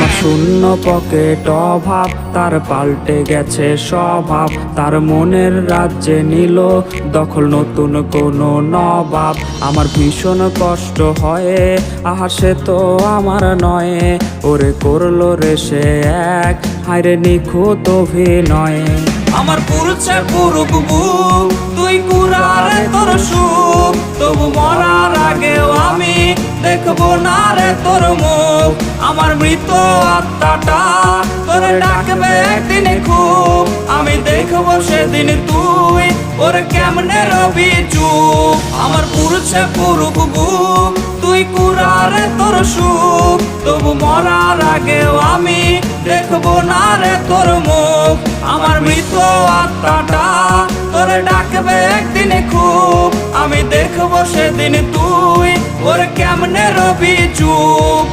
আমার শূন্য পকেট অভাব, তার পাল্টে গেছে স্বভাব। তার মনের রাজ্যে নিল দখল নতুন কোনো নবাব। আমার ভীষণ কষ্ট হয়, আহা সে তো আমার নয়। ওরে করলো রে সে এক, হায়রে নিখুঁত অভিনয়। আমার পুরুষে পুরুক বুক, তুই কুরারে তোর সুখ। তবু মরার আগেও আমি দেখবো না রে তোর মুখ। আমার মৃত আত্মাটা তোরে ডাকবে একদিন খুব। আমি দেখবো সেদিন তুই ওরে কেমনে রবি চুপ। আমার পুরুষে পুরুক বুক, তুই কুরারে তোর সুখ। তবু মরার আগেও আমি দেখবো না রে তোর মুখ। আমার মৃত আত্মাটা তোরে ডাকবে একদিন খুব। আমি দেখবো সেদিন তুই ওরে কেমনে রবি চুপ।